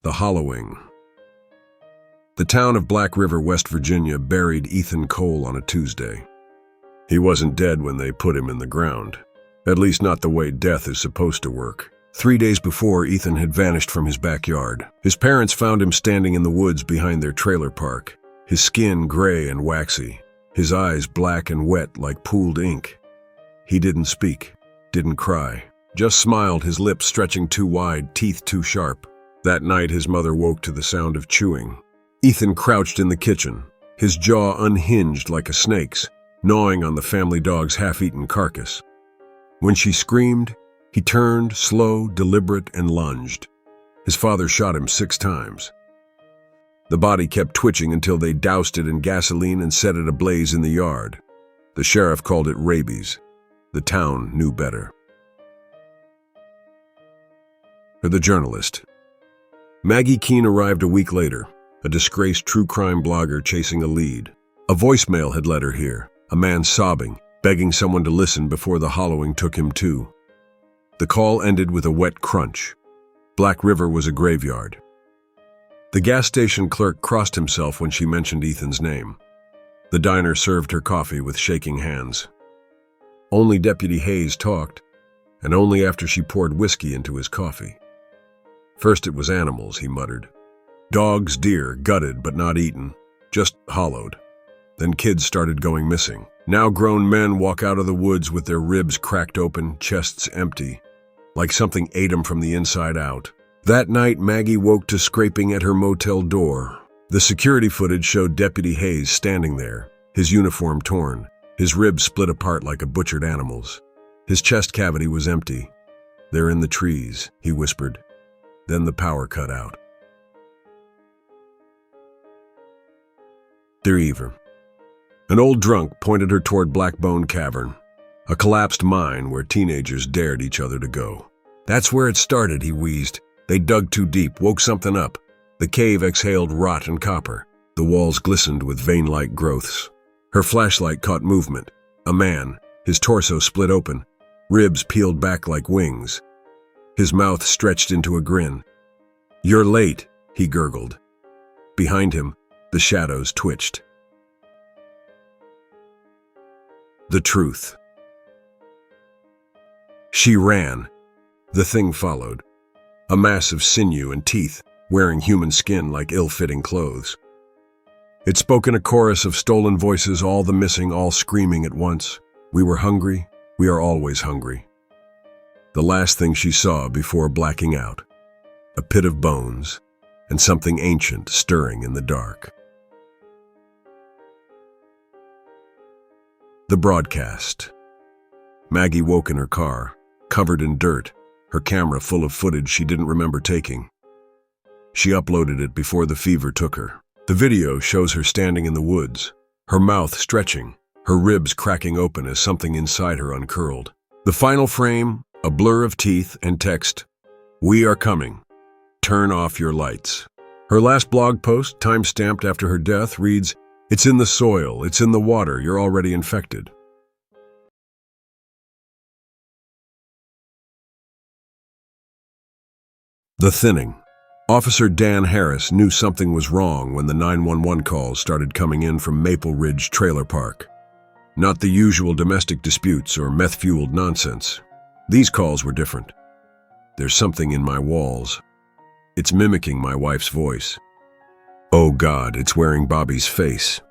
The Hollowing. The town of Black River, West Virginia, buried Ethan Cole on a Tuesday. He wasn't dead when they put him in the ground. At least not the way death is supposed to work. 3 days before, Ethan had vanished from his backyard. His parents found him standing in the woods behind their trailer park, his skin gray and waxy, his eyes black and wet like pooled ink. He didn't speak, didn't cry, just smiled, his lips stretching too wide, teeth too sharp. That night, his mother woke to the sound of chewing. Ethan crouched in the kitchen, his jaw unhinged like a snake's, gnawing on the family dog's half-eaten carcass. When she screamed, he turned, slow, deliberate, and lunged. His father shot him 6 times. The body kept twitching until they doused it in gasoline and set it ablaze in the yard. The sheriff called it rabies. The town knew better. For the journalist. Maggie Keene arrived a week later, a disgraced true crime blogger chasing a lead. A voicemail had led her here, a man sobbing, begging someone to listen before the Hollowing took him too. The call ended with a wet crunch. Black River was a graveyard. The gas station clerk crossed himself when she mentioned Ethan's name. The diner served her coffee with shaking hands. Only Deputy Hayes talked, and only after she poured whiskey into his coffee. First it was animals, he muttered. Dogs, deer, gutted but not eaten, just hollowed. Then kids started going missing. Now grown men walk out of the woods with their ribs cracked open, chests empty, like something ate them from the inside out. That night, Maggie woke to scraping at her motel door. The security footage showed Deputy Hayes standing there, his uniform torn, his ribs split apart like a butchered animal's. His chest cavity was empty. They're in the trees, he whispered. Then the power cut out. Dear Eva. An old drunk pointed her toward Blackbone Cavern, a collapsed mine where teenagers dared each other to go. That's where it started, he wheezed. They dug too deep, woke something up. The cave exhaled rot and copper. The walls glistened with vein-like growths. Her flashlight caught movement. A man, his torso split open, ribs peeled back like wings. His mouth stretched into a grin. You're late, he gurgled. Behind him, the shadows twitched. The truth. She ran. The thing followed. A mass of sinew and teeth, wearing human skin like ill-fitting clothes. It spoke in a chorus of stolen voices, all the missing, all screaming at once. We were hungry. We are always hungry. The last thing she saw before blacking out. A pit of bones, and something ancient stirring in the dark. The broadcast. Maggie woke in her car, covered in dirt, her camera full of footage she didn't remember taking. She uploaded it before the fever took her. The video shows her standing in the woods, her mouth stretching, her ribs cracking open as something inside her uncurled. The final frame, a blur of teeth and text, "We are coming. Turn off your lights." Her last blog post, time-stamped after her death, reads, "It's in the soil, it's in the water, you're already infected." The thinning. Officer Dan Harris knew something was wrong when the 911 calls started coming in from Maple Ridge Trailer Park. Not the usual domestic disputes or meth-fueled nonsense. These calls were different. There's something in my walls. It's mimicking my wife's voice. Oh God, it's wearing Bobby's face.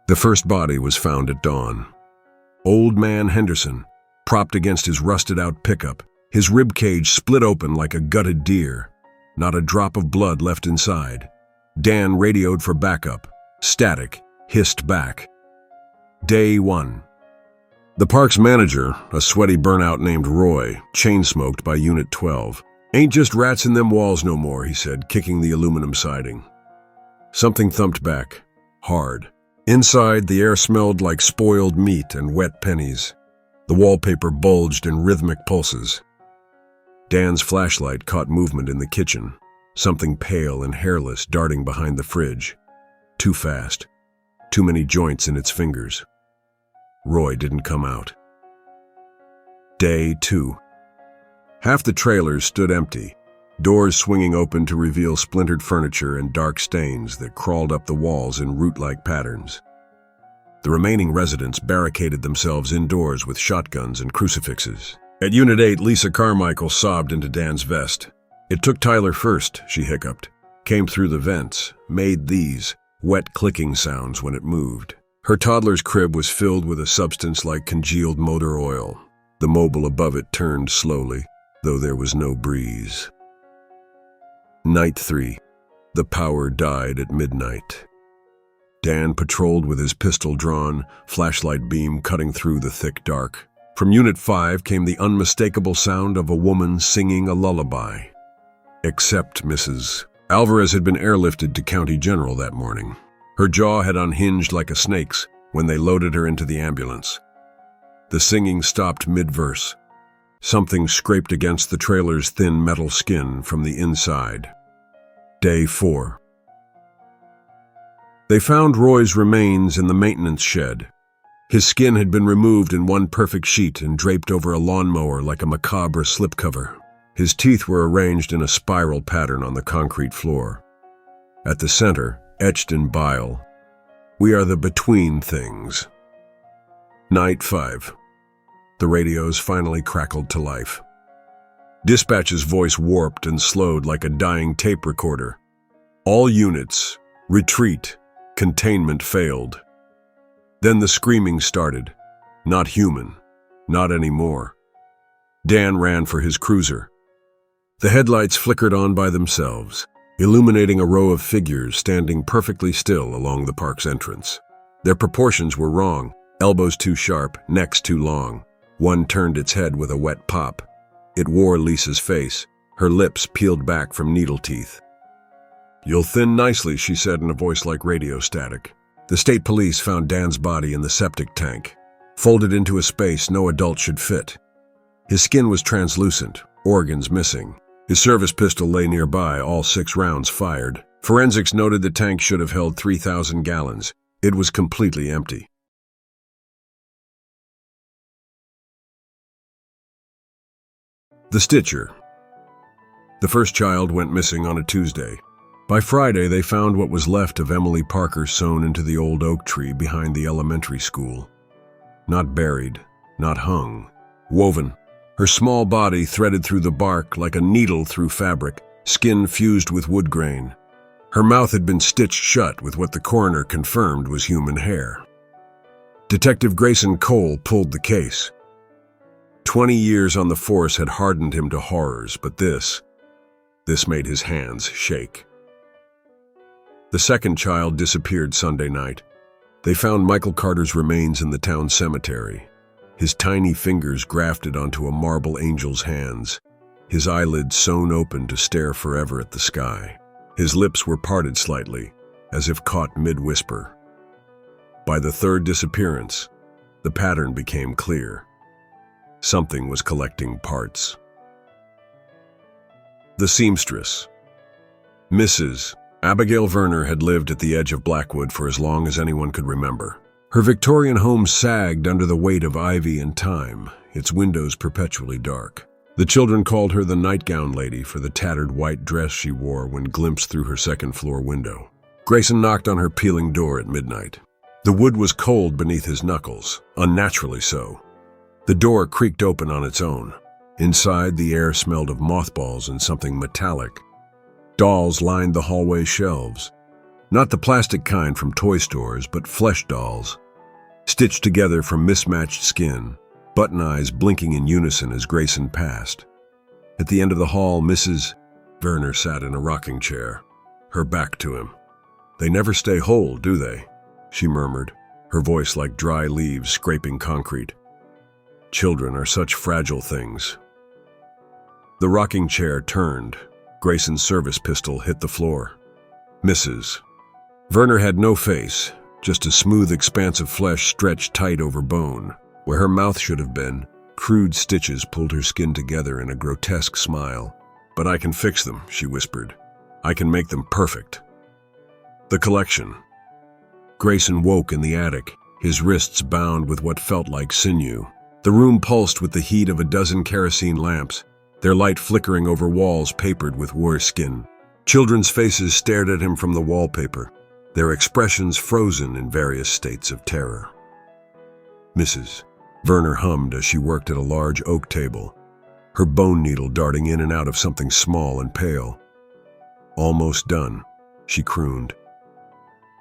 The first body was found at dawn. Old man Henderson, propped against his rusted-out pickup, his rib cage split open like a gutted deer. Not a drop of blood left inside. Dan radioed for backup. Static, hissed back. Day 1. The park's manager, a sweaty burnout named Roy, chain-smoked by Unit 12. Ain't just rats in them walls no more, he said, kicking the aluminum siding. Something thumped back, hard. Inside, the air smelled like spoiled meat and wet pennies. The wallpaper bulged in rhythmic pulses. Dan's flashlight caught movement in the kitchen, something pale and hairless darting behind the fridge. Too fast. Too many joints in its fingers. Roy didn't come out. Day 2. Half the trailers stood empty. doors swinging open to reveal splintered furniture and dark stains that crawled up the walls in root-like patterns. The remaining residents barricaded themselves indoors with shotguns and crucifixes. At Unit 8, Lisa Carmichael sobbed into Dan's vest. "It took Tyler first," she hiccuped. "Came through the vents, made these wet clicking sounds when it moved." Her toddler's crib was filled with a substance like congealed motor oil. The mobile above it turned slowly, though there was no breeze. Night 3. The power died at midnight. Dan patrolled with his pistol drawn, flashlight beam cutting through the thick dark. From Unit 5 came the unmistakable sound of a woman singing a lullaby. Except Mrs. Alvarez had been airlifted to County General that morning. Her jaw had unhinged like a snake's when they loaded her into the ambulance. The singing stopped mid-verse. Something scraped against the trailer's thin metal skin from the inside. Day 4. They found Roy's remains in the maintenance shed. His skin had been removed in one perfect sheet and draped over a lawnmower like a macabre slipcover. His teeth were arranged in a spiral pattern on the concrete floor. At the center, etched in bile, "We are the between things." Night 5. The radios finally crackled to life. Dispatch's voice warped and slowed like a dying tape recorder. "All units, retreat. Containment failed." Then the screaming started. Not human. Not anymore. Dan ran for his cruiser. The headlights flickered on by themselves, illuminating a row of figures standing perfectly still along the park's entrance. Their proportions were wrong, elbows too sharp, necks too long. One turned its head with a wet pop. It wore Lisa's face, her lips peeled back from needle teeth. "You'll thin nicely," she said in a voice like radio static. The state police found Dan's body in the septic tank, folded into a space no adult should fit. His skin was translucent, organs missing. His service pistol lay nearby, all 6 rounds fired. Forensics noted the tank should have held 3,000 gallons. It was completely empty. The Stitcher. The first child went missing on a Tuesday. By Friday, they found what was left of Emily Parker sewn into the old oak tree behind the elementary school. Not buried, not hung, woven. Her small body threaded through the bark like a needle through fabric, skin fused with wood grain. Her mouth had been stitched shut with what the coroner confirmed was human hair. Detective Grayson Cole pulled the case. 20 years on the force had hardened him to horrors, but this made his hands shake. The second child disappeared Sunday night. They found Michael Carter's remains in the town cemetery, his tiny fingers grafted onto a marble angel's hands, his eyelids sewn open to stare forever at the sky. His lips were parted slightly, as if caught mid-whisper. By the third disappearance, the pattern became clear. Something was collecting parts. The seamstress. Mrs. Abigail Werner had lived at the edge of Blackwood for as long as anyone could remember. Her Victorian home sagged under the weight of ivy and time, its windows perpetually dark. The children called her the nightgown lady for the tattered white dress she wore when glimpsed through her second-floor window. Grayson knocked on her peeling door at midnight. The wood was cold beneath his knuckles, unnaturally so. The door creaked open on its own. Inside, the air smelled of mothballs and something metallic. Dolls lined the hallway shelves. Not the plastic kind from toy stores, but flesh dolls, stitched together from mismatched skin, button eyes blinking in unison as Grayson passed. At the end of the hall, Mrs. Werner sat in a rocking chair, her back to him. "They never stay whole, do they?" she murmured, her voice like dry leaves scraping concrete. "Children are such fragile things." The rocking chair turned. Grayson's service pistol hit the floor. Mrs. Werner had no face, just a smooth expanse of flesh stretched tight over bone. Where her mouth should have been, crude stitches pulled her skin together in a grotesque smile. "But I can fix them," she whispered. "I can make them perfect." The collection. Grayson woke in the attic, his wrists bound with what felt like sinew. The room pulsed with the heat of a dozen kerosene lamps. their light flickering over walls papered with warskin. Children's faces stared at him from the wallpaper, their expressions frozen in various states of terror. Mrs. Werner hummed as she worked at a large oak table, her bone needle darting in and out of something small and pale. "Almost done," she crooned.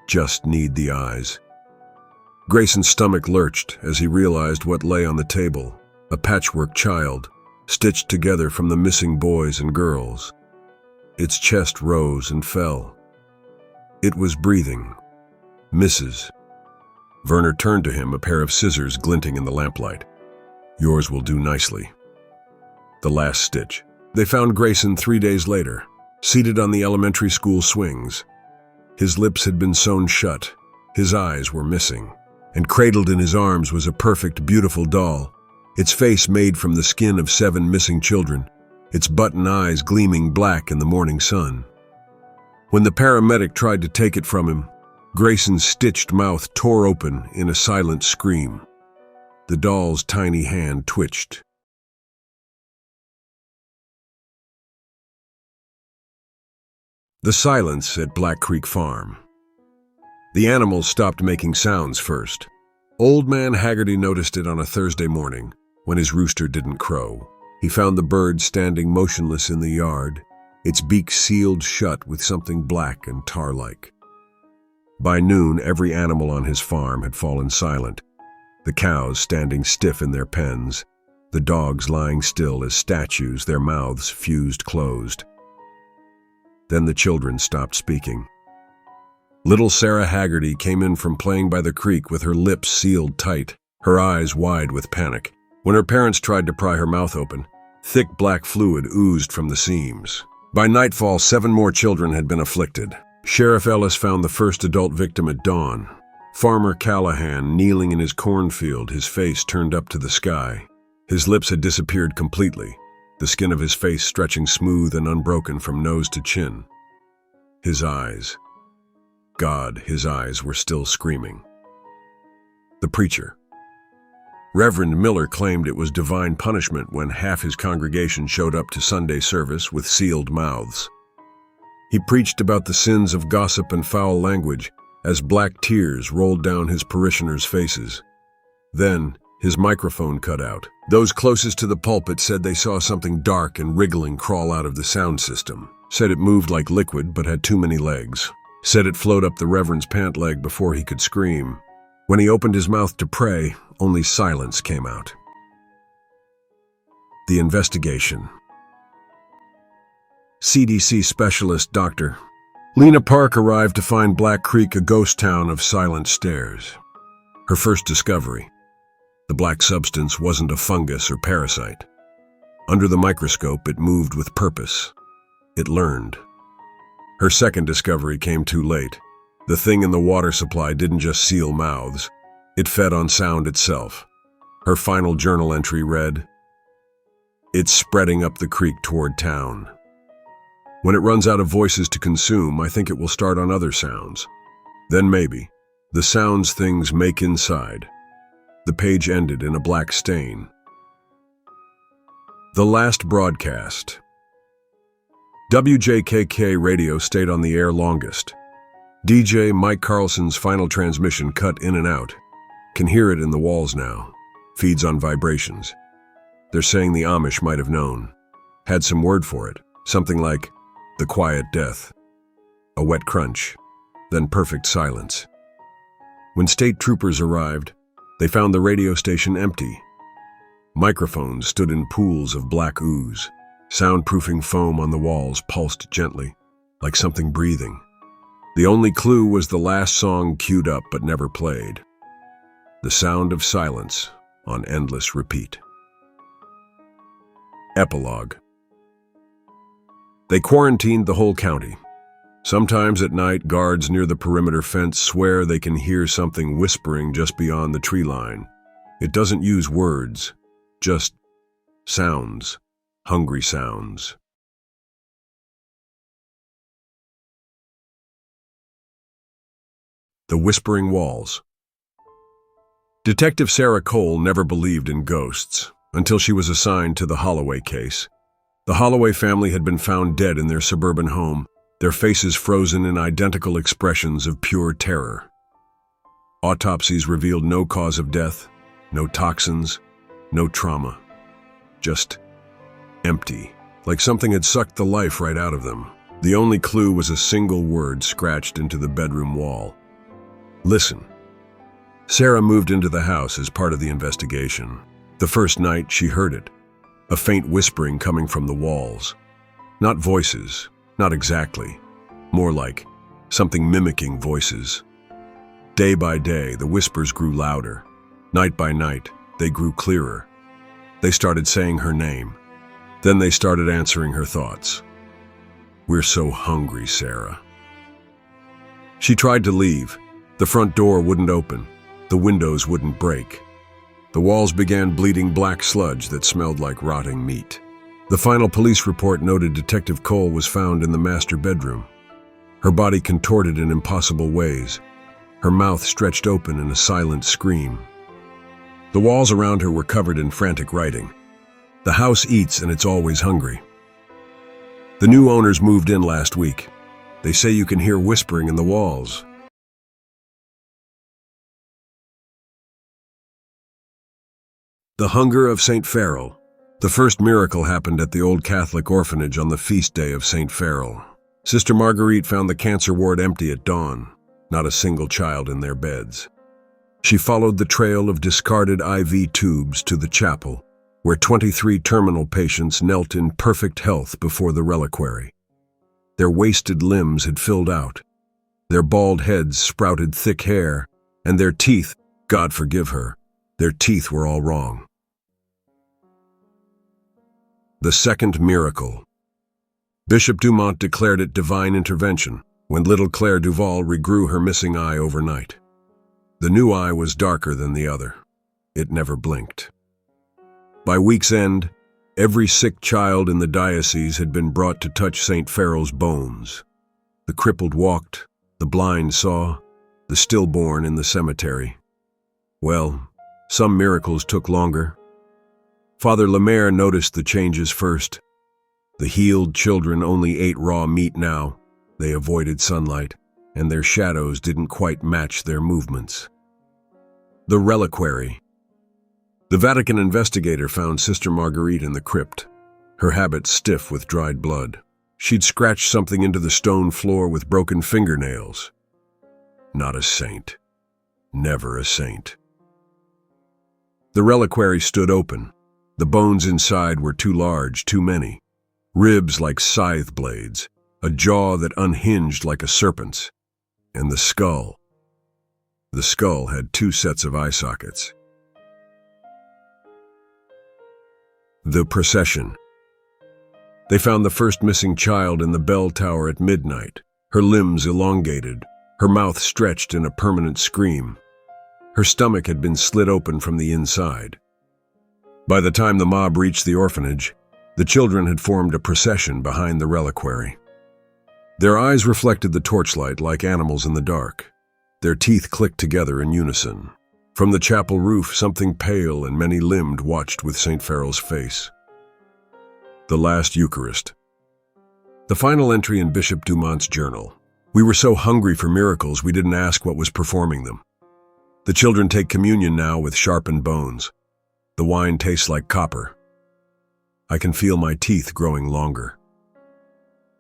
"Just need the eyes." Grayson's stomach lurched as he realized what lay on the table, a patchwork child, stitched together from the missing boys and girls. Its chest rose and fell. It was breathing. "Mrs." Werner turned to him, a pair of scissors glinting in the lamplight. "Yours will do nicely." The last stitch. They found Grayson 3 days later, seated on the elementary school swings. His lips had been sewn shut, his eyes were missing, and cradled in his arms was a perfect, beautiful doll, its face made from the skin of 7 missing children, its button eyes gleaming black in the morning sun. When the paramedic tried to take it from him, Grayson's stitched mouth tore open in a silent scream. The doll's tiny hand twitched. The silence at Black Creek Farm. The animals stopped making sounds first. Old Man Haggerty noticed it on a Thursday morning, when his rooster didn't crow. He found the bird standing motionless in the yard, its beak sealed shut with something black and tar-like. By noon, every animal on his farm had fallen silent, the cows standing stiff in their pens, the dogs lying still as statues, their mouths fused closed. Then the children stopped speaking. Little Sarah Haggerty came in from playing by the creek with her lips sealed tight, her eyes wide with panic. When her parents tried to pry her mouth open, thick black fluid oozed from the seams. By nightfall, 7 more children had been afflicted. Sheriff Ellis found the first adult victim at dawn. Farmer Callahan kneeling in his cornfield, his face turned up to the sky. His lips had disappeared completely, the skin of his face stretching smooth and unbroken from nose to chin. His eyes. God, his eyes were still screaming. The preacher. Reverend Miller claimed it was divine punishment when half his congregation showed up to Sunday service with sealed mouths. He preached about the sins of gossip and foul language as black tears rolled down his parishioners' faces. Then, his microphone cut out. Those closest to the pulpit said they saw something dark and wriggling crawl out of the sound system. Said it moved like liquid but had too many legs. Said it flowed up the reverend's pant leg before he could scream. When he opened his mouth to pray, only silence came out. The investigation. CDC specialist Dr. Lena Park arrived to find Black Creek a ghost town of silent stairs. Her first discovery. The black substance wasn't a fungus or parasite. Under the microscope, it moved with purpose. It learned. Her second discovery came too late. The thing in the water supply didn't just seal mouths. It fed on sound itself. Her final journal entry read, "It's spreading up the creek toward town. When it runs out of voices to consume, I think it will start on other sounds. Then maybe, the sounds things make inside." The page ended in a black stain. The last broadcast. WJKK radio stayed on the air longest. DJ Mike Carlson's final transmission cut in and out. Can hear it in the walls now. Feeds on vibrations. They're saying the Amish might have known. Had some word for it. Something like, the quiet death. A wet crunch. Then perfect silence. When state troopers arrived, they found the radio station empty. Microphones stood in pools of black ooze. Soundproofing foam on the walls pulsed gently, like something breathing. The only clue was the last song queued up but never played. The sound of silence on endless repeat. Epilogue. They quarantined the whole county. Sometimes at night, guards near the perimeter fence swear they can hear something whispering just beyond the tree line. It doesn't use words, just sounds, hungry sounds. The Whispering Walls. Detective Sarah Cole never believed in ghosts until she was assigned to the Holloway case. The Holloway family had been found dead in their suburban home, their faces frozen in identical expressions of pure terror. Autopsies revealed no cause of death, no toxins, no trauma. Just empty, like something had sucked the life right out of them. The only clue was a single word scratched into the bedroom wall. Listen. Sarah moved into the house as part of the investigation. The first night, she heard it. A faint whispering coming from the walls. Not voices, not exactly. More like something mimicking voices. Day by day, the whispers grew louder. Night by night, they grew clearer. They started saying her name. Then they started answering her thoughts. "We're so hungry, Sarah." She tried to leave. The front door wouldn't open. The windows wouldn't break. The walls began bleeding black sludge that smelled like rotting meat. The final police report noted Detective Cole was found in the master bedroom. Her body contorted in impossible ways. Her mouth stretched open in a silent scream. The walls around her were covered in frantic writing. "The house eats and it's always hungry." The new owners moved in last week. They say you can hear whispering in the walls. The Hunger of St. Farrell. The first miracle happened at the old Catholic orphanage on the feast day of St. Farrell. Sister Marguerite found the cancer ward empty at dawn, not a single child in their beds. She followed the trail of discarded IV tubes to the chapel, where 23 terminal patients knelt in perfect health before the reliquary. Their wasted limbs had filled out. Their bald heads sprouted thick hair, and their teeth, God forgive her, their teeth were all wrong. The second miracle. Bishop Dumont declared it divine intervention when little Claire Duval regrew her missing eye overnight. The new eye was darker than the other. It never blinked. By week's end, every sick child in the diocese had been brought to touch St. Farrell's bones. The crippled walked, the blind saw, the stillborn in the cemetery. Well, some miracles took longer. Father Lemaire noticed the changes first. The healed children only ate raw meat now. They avoided sunlight, and their shadows didn't quite match their movements. The reliquary. The Vatican investigator found Sister Marguerite in the crypt, her habit stiff with dried blood. She'd scratched something into the stone floor with broken fingernails. Not a saint. Never a saint. The reliquary stood open. The bones inside were too large, too many. Ribs like scythe blades, a jaw that unhinged like a serpent's, and the skull. The skull had 2 sets of eye sockets. The procession. They found the first missing child in the bell tower at midnight, her limbs elongated, her mouth stretched in a permanent scream. Her stomach had been slit open from the inside. By the time the mob reached the orphanage, the children had formed a procession behind the reliquary. Their eyes reflected the torchlight like animals in the dark. Their teeth clicked together in unison. From the chapel roof, something pale and many-limbed watched with St. Farrell's face. The last Eucharist. The final entry in Bishop Dumont's journal. "We were so hungry for miracles we didn't ask what was performing them. The children take communion now with sharpened bones. The wine tastes like copper. I can feel my teeth growing longer."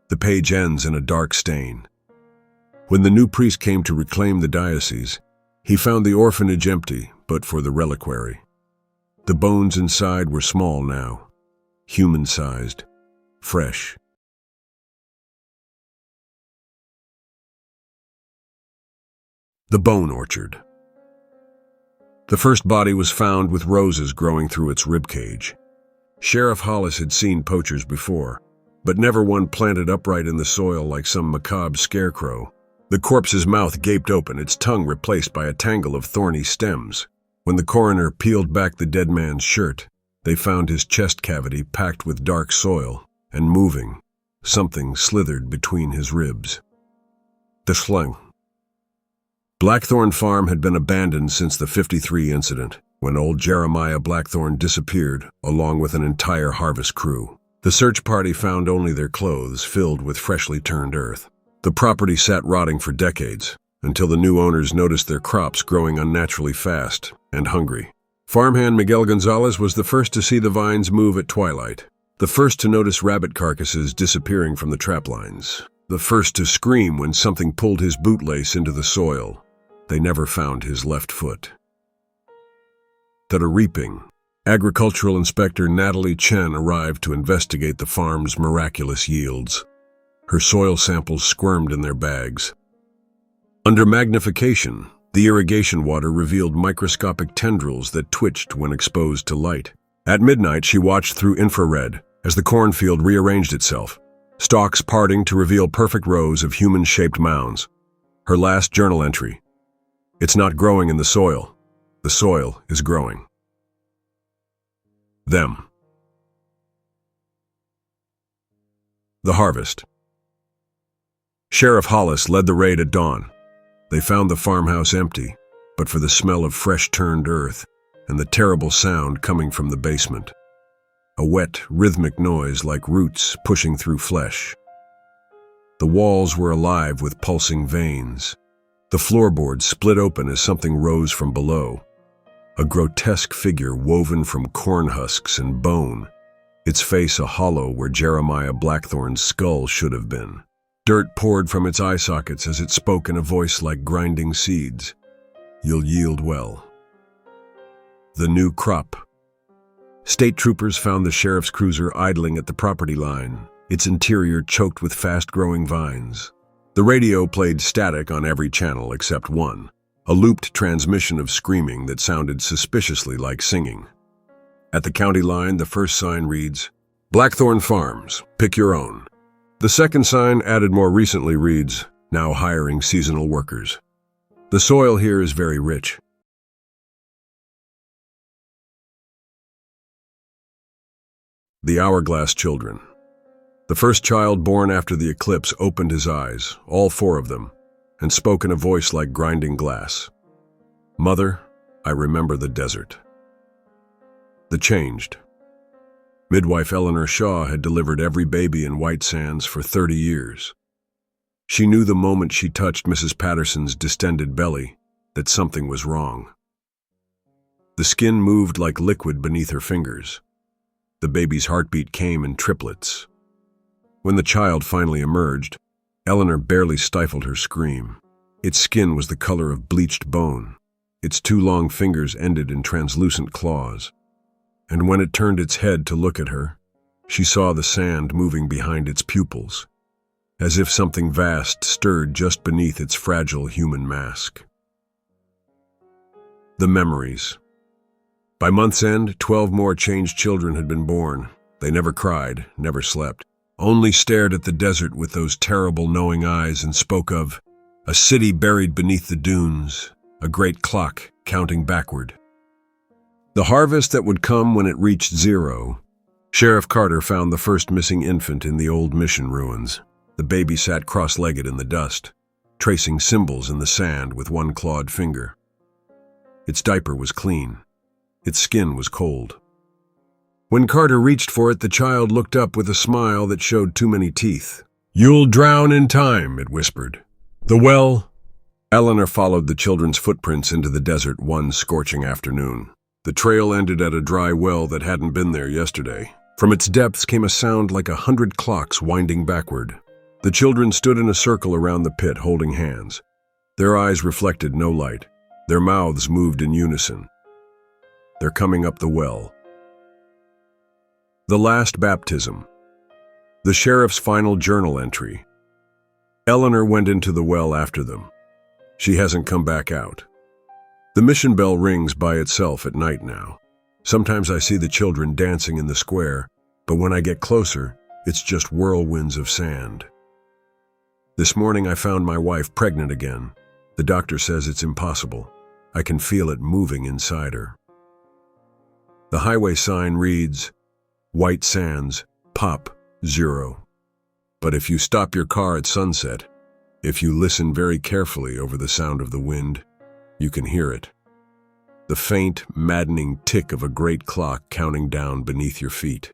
The page ends in a dark stain. When the new priest came to reclaim the diocese, he found the orphanage empty, but for the reliquary. The bones inside were small now, human-sized, fresh. The Bone Orchard. The first body was found with roses growing through its ribcage. Sheriff Hollis had seen poachers before, but never one planted upright in the soil like some macabre scarecrow. The corpse's mouth gaped open, its tongue replaced by a tangle of thorny stems. When the coroner peeled back the dead man's shirt, they found his chest cavity packed with dark soil and moving. Something slithered between his ribs. The Schleng. Blackthorn Farm had been abandoned since the '53 incident, when old Jeremiah Blackthorn disappeared, along with an entire harvest crew. The search party found only their clothes filled with freshly turned earth. The property sat rotting for decades, until the new owners noticed their crops growing unnaturally fast and hungry. Farmhand Miguel Gonzalez was the first to see the vines move at twilight, the first to notice rabbit carcasses disappearing from the trap lines, the first to scream when something pulled his bootlace into the soil. They never found his left foot. At a reaping, agricultural inspector Natalie Chen arrived to investigate the farm's miraculous yields. Her soil samples squirmed in their bags. Under magnification, the irrigation water revealed microscopic tendrils that twitched when exposed to light. At midnight, she watched through infrared as the cornfield rearranged itself, stalks parting to reveal perfect rows of human-shaped mounds. Her last journal entry: "It's not growing in the soil is growing." Them. The harvest. Sheriff Hollis led the raid at dawn. They found the farmhouse empty, but for the smell of fresh turned earth and the terrible sound coming from the basement. A wet, rhythmic noise like roots pushing through flesh. The walls were alive with pulsing veins. The floorboards split open as something rose from below. A grotesque figure woven from corn husks and bone, its face a hollow where Jeremiah Blackthorn's skull should have been. Dirt poured from its eye sockets as it spoke in a voice like grinding seeds. "You'll yield well." The new crop. State troopers found the sheriff's cruiser idling at the property line, its interior choked with fast-growing vines. The radio played static on every channel except one, a looped transmission of screaming that sounded suspiciously like singing. At the county line, the first sign reads, "Blackthorn Farms, pick your own." The second sign, added more recently, reads, "Now hiring seasonal workers." The soil here is very rich. The Hourglass Children. The first child born after the eclipse opened his eyes, all four of them, and spoke in a voice like grinding glass. "Mother, I remember the desert." The changed. Midwife Eleanor Shaw had delivered every baby in White Sands for 30 years. She knew the moment she touched Mrs. Patterson's distended belly that something was wrong. The skin moved like liquid beneath her fingers. The baby's heartbeat came in triplets. When the child finally emerged, Eleanor barely stifled her scream. Its skin was the color of bleached bone. Its two long fingers ended in translucent claws. And when it turned its head to look at her, she saw the sand moving behind its pupils, as if something vast stirred just beneath its fragile human mask. The memories. By month's end, 12 more changed children had been born. They never cried, never slept, only stared at the desert with those terrible knowing eyes and spoke of a city buried beneath the dunes, a great clock counting backward. The harvest that would come when it reached zero. Sheriff Carter found the first missing infant in the old mission ruins. The baby sat cross-legged in the dust, tracing symbols in the sand with one clawed finger. Its diaper was clean. Its skin was cold. When Carter reached for it, the child looked up with a smile that showed too many teeth. "You'll drown in time," it whispered. "The well." Eleanor followed the children's footprints into the desert one scorching afternoon. The trail ended at a dry well that hadn't been there yesterday. From its depths came a sound like 100 clocks winding backward. The children stood in a circle around the pit, holding hands. Their eyes reflected no light. Their mouths moved in unison. "They're coming up the well." The last baptism. The sheriff's final journal entry. Eleanor went into the well after them. She hasn't come back out. The mission bell rings by itself at night now. Sometimes I see the children dancing in the square, but when I get closer, it's just whirlwinds of sand. This morning I found my wife pregnant again. The doctor says it's impossible. I can feel it moving inside her. The highway sign reads, "White Sands, Pop 0. But if you stop your car at sunset, if you listen very carefully over the sound of the wind, you can hear it. The faint, maddening tick of a great clock counting down beneath your feet.